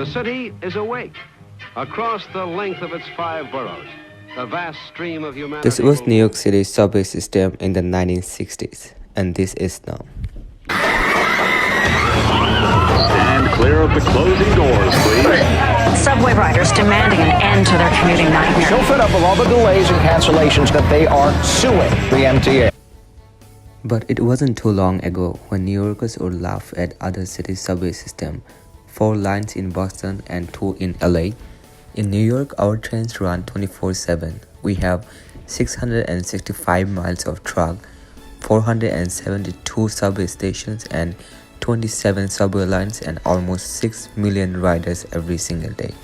The city is awake. Across the length of its 5 boroughs, the vast stream of humanity... This was New York City's subway system in the 1960s, and this is now. Stand clear of the closing doors, please. Subway riders demanding an end to their commuting nightmare. So fed up with all the delays and cancellations that they are suing the MTA. But it wasn't too long ago when New Yorkers would laugh at other cities' subway system. 4 lines in Boston and 2 in LA. In New York, our trains run 24/7. We have 665 miles of track, 472 subway stations and 27 subway lines and almost 6 million riders every single day.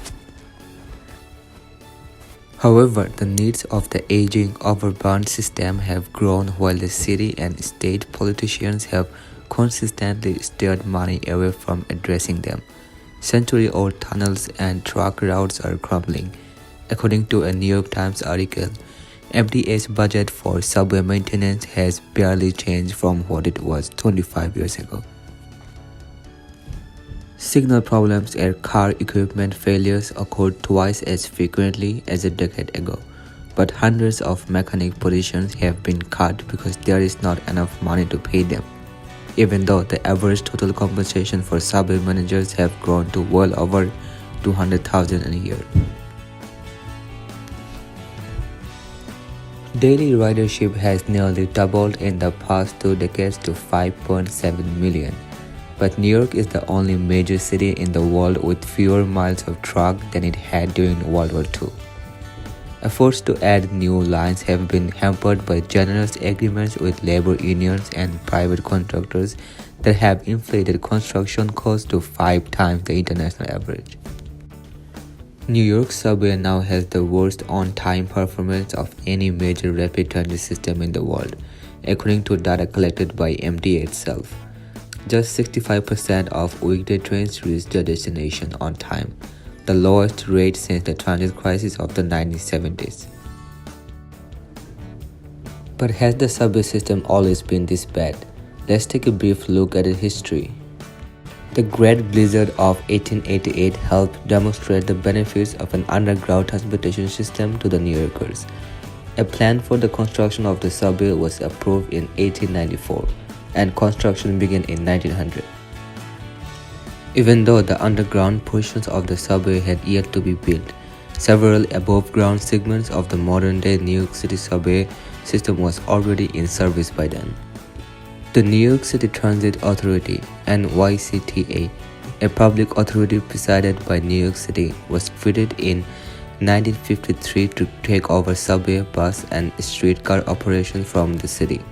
However, the needs of the aging, overburdened system have grown while the city and state politicians have consistently steered money away from addressing them. Century-old tunnels and truck routes are crumbling. According to a New York Times article, MTA's budget for subway maintenance has barely changed from what it was 25 years ago. Signal problems and car equipment failures occurred twice as frequently as a decade ago, but hundreds of mechanic positions have been cut because there is not enough money to pay them, even though the average total compensation for subway managers have grown to well over $200,000 a year. Daily ridership has nearly doubled in the past 2 decades to 5.7 million. But New York is the only major city in the world with fewer miles of track than it had during World War II. Efforts to add new lines have been hampered by generous agreements with labor unions and private contractors that have inflated construction costs to 5 times the international average. New York Subway now has the worst on-time performance of any major rapid transit system in the world, according to data collected by MTA itself. Just 65% of weekday trains reach their destination on time, the lowest rate since the transit crisis of the 1970s. But has the subway system always been this bad? Let's take a brief look at its history. The Great Blizzard of 1888 helped demonstrate the benefits of an underground transportation system to the New Yorkers. A plan for the construction of the subway was approved in 1894. And construction began in 1900. Even though the underground portions of the subway had yet to be built, several above-ground segments of the modern-day New York City subway system was already in service by then. The New York City Transit Authority (NYCTA), a public authority presided by New York City, was created in 1953 to take over subway, bus, and streetcar operations from the city,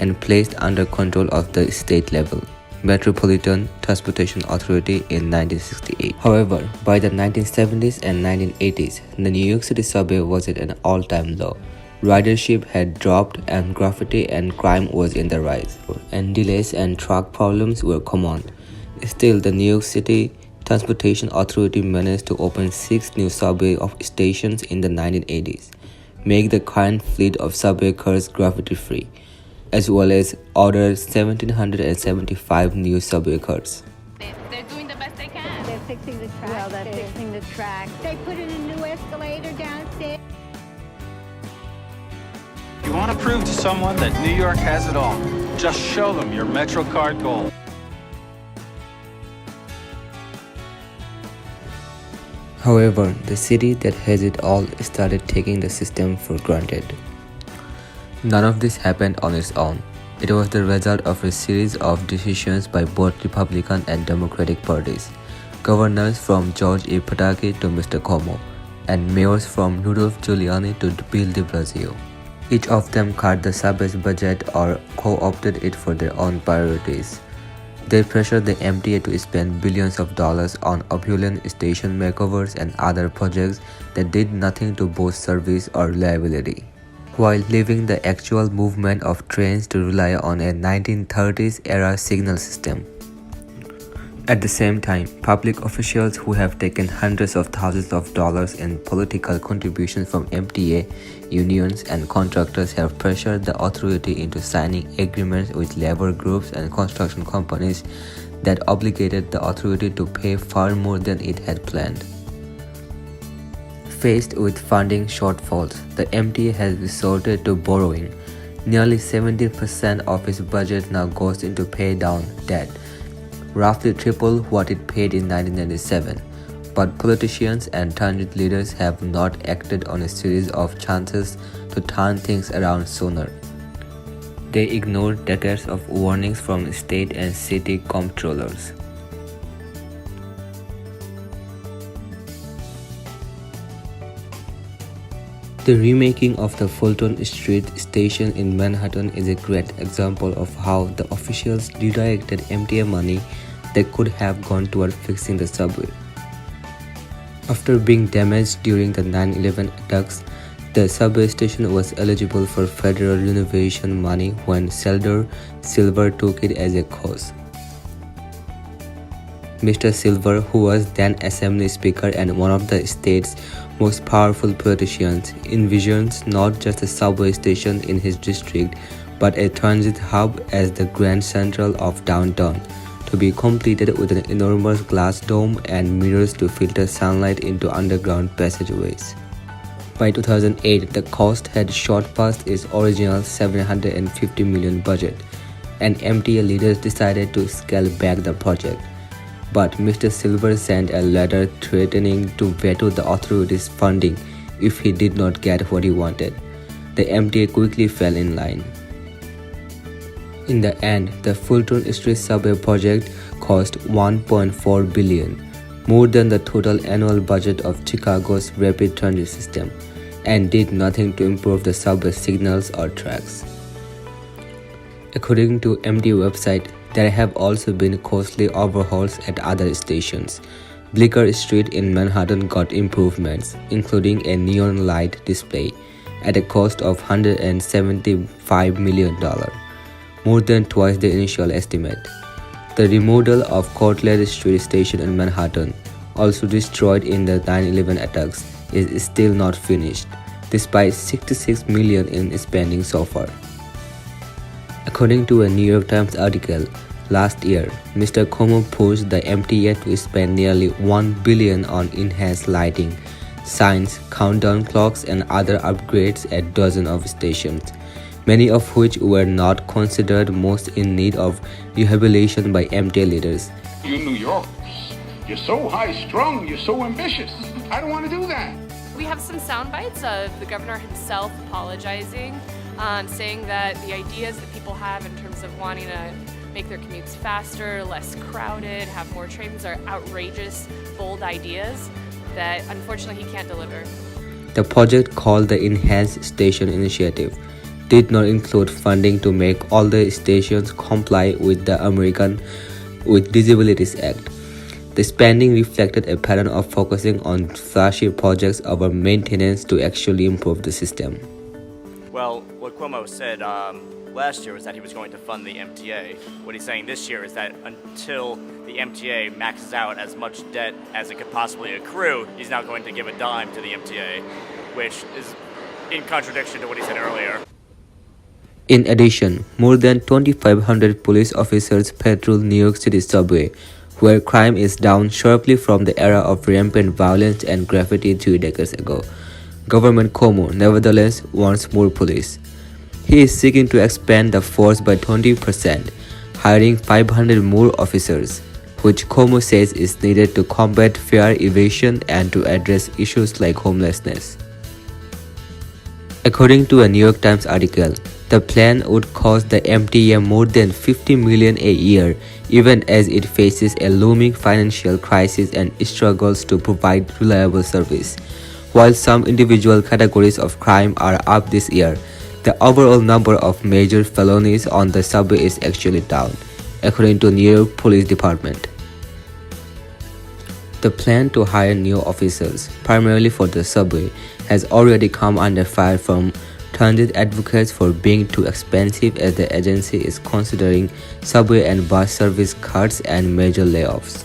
and placed under control of the state level Metropolitan Transportation Authority in 1968. However, by the 1970s and 1980s, the New York City subway was at an all-time low. Ridership had dropped and graffiti and crime was in the rise, and delays and track problems were common. Still, the New York City Transportation Authority managed to open 6 new subway stations in the 1980s, make the current fleet of subway cars graffiti-free, as well as ordered 1,775 new subway cars. They're doing the best they can. They're fixing the track. Well, they're fixing the track. They put in a new escalator downstairs. You want to prove to someone that New York has it all, just show them your MetroCard Gold. However, the city that has it all started taking the system for granted. None of this happened on its own. It was the result of a series of decisions by both Republican and Democratic parties, governors from George E. Pataki to Mr. Cuomo, and mayors from Rudolph Giuliani to Bill de Blasio. Each of them cut the subway's budget or co-opted it for their own priorities. They pressured the MTA to spend billions of dollars on opulent station makeovers and other projects that did nothing to boost service or reliability, while leaving the actual movement of trains to rely on a 1930s-era signal system. At the same time, public officials who have taken hundreds of thousands of dollars in political contributions from MTA, unions, and contractors have pressured the authority into signing agreements with labor groups and construction companies that obligated the authority to pay far more than it had planned. Faced with funding shortfalls, the MTA has resorted to borrowing. Nearly 17% of its budget now goes into pay down debt, roughly triple what it paid in 1997. But politicians and transit leaders have not acted on a series of chances to turn things around sooner. They ignored decades of warnings from state and city comptrollers. The remaking of the Fulton Street station in Manhattan is a great example of how the officials redirected MTA money that could have gone toward fixing the subway. After being damaged during the 9/11 attacks, the subway station was eligible for federal renovation money when Senator Silver took it as a cause. Mr. Silver, who was then Assembly Speaker and one of the state's most powerful politicians, envisions not just a subway station in his district, but a transit hub as the Grand Central of downtown, to be completed with an enormous glass dome and mirrors to filter sunlight into underground passageways. By 2008, the cost had shot past its original $750 million budget, and MTA leaders decided to scale back the project. But Mr. Silver sent a letter threatening to veto the authorities' funding if he did not get what he wanted. The MTA quickly fell in line. In the end, the Fulton Street subway project cost $1.4 billion, more than the total annual budget of Chicago's rapid transit system, and did nothing to improve the subway signals or tracks. According to MTA website, there have also been costly overhauls at other stations. Bleecker Street in Manhattan got improvements, including a neon light display, at a cost of $175 million, more than twice the initial estimate. The remodel of Cortlandt Street Station in Manhattan, also destroyed in the 9/11 attacks, is still not finished, despite $66 million in spending so far. According to a New York Times article, last year, Mr. Cuomo pushed the MTA to spend nearly $1 billion on enhanced lighting, signs, countdown clocks, and other upgrades at dozens of stations, many of which were not considered most in need of rehabilitation by MTA leaders. You New Yorkers, you're so high-strung, you're so ambitious. I don't want to do that. We have some sound bites of the governor himself apologizing, saying that the ideas that people have in terms of wanting to make their commutes faster, less crowded, have more trains are outrageous, bold ideas that unfortunately he can't deliver. The project, called the Enhanced Station Initiative, did not include funding to make all the stations comply with the American with Disabilities Act. The spending reflected a pattern of focusing on flashy projects over maintenance to actually improve the system. Well, what Cuomo said last year was that he was going to fund the MTA. What he's saying this year is that until the MTA maxes out as much debt as it could possibly accrue, he's not going to give a dime to the MTA, which is in contradiction to what he said earlier. In addition, more than 2,500 police officers patrol New York City subway, where crime is down sharply from the era of rampant violence and graffiti 2 decades ago. Governor Cuomo, nevertheless, wants more police. He is seeking to expand the force by 20%, hiring 500 more officers, which Cuomo says is needed to combat fare evasion and to address issues like homelessness. According to a New York Times article, the plan would cost the MTA more than $50 million a year, even as it faces a looming financial crisis and struggles to provide reliable service. While some individual categories of crime are up this year, the overall number of major felonies on the subway is actually down, according to New York Police Department. The plan to hire new officers, primarily for the subway, has already come under fire from transit advocates for being too expensive, as the agency is considering subway and bus service cuts and major layoffs.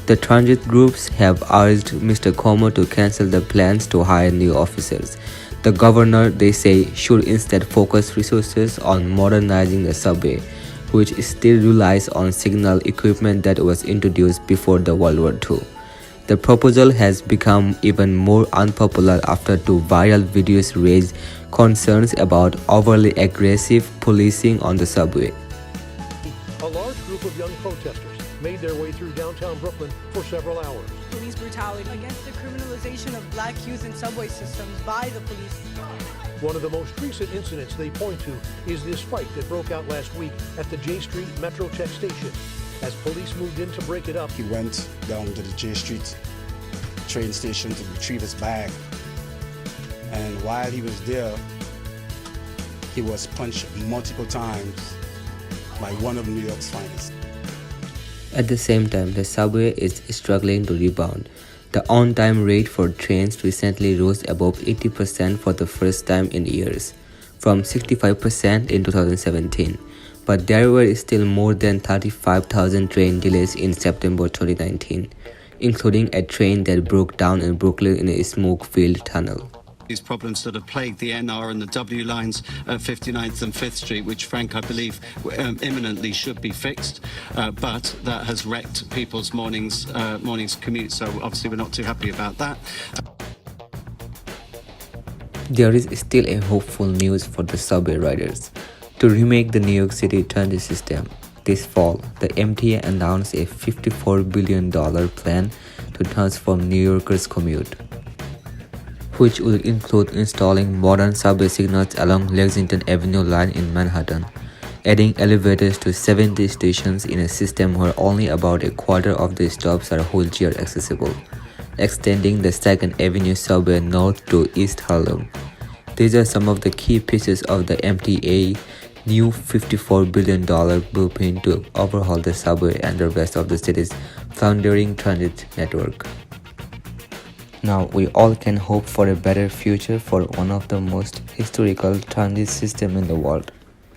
The transit groups have urged Mr. Cuomo to cancel the plans to hire new officers. The governor, they say, should instead focus resources on modernizing the subway, which still relies on signal equipment that was introduced before the World War II. The proposal has become even more unpopular after two viral videos raised concerns about overly aggressive policing on the subway. A large group of young protesters made their way through downtown Brooklyn for several hours. Police brutality against the criminalization of black youth in subway systems by the police. One of the most recent incidents they point to is this fight that broke out last week at the J Street Metro Tech station. As police moved in to break it up, he went down to the J Street train station to retrieve his bag. And while he was there, he was punched multiple times by one of New York's finest. At the same time, the subway is struggling to rebound. The on-time rate for trains recently rose above 80% for the first time in years, from 65% in 2017. But there were still more than 35,000 train delays in September 2019, including a train that broke down in Brooklyn in a smoke-filled tunnel. These problems that have plagued the NR and the W lines at 59th and 5th Street, which, Frank, I believe imminently should be fixed, but that has wrecked people's morning's commute, so obviously we're not too happy about that. There is still a hopeful news for the subway riders. To remake the New York City transit system, this fall, the MTA announced a $54 billion plan to transform New Yorkers' commute, which will include installing modern subway signals along Lexington Avenue line in Manhattan, adding elevators to 70 stations in a system where only about a quarter of the stops are wheelchair accessible, extending the 2nd Avenue subway north to East Harlem. These are some of the key pieces of the MTA new $54 billion blueprint to overhaul the subway and the rest of the city's floundering transit network. Now we all can hope for a better future for one of the most historical transit systems in the world.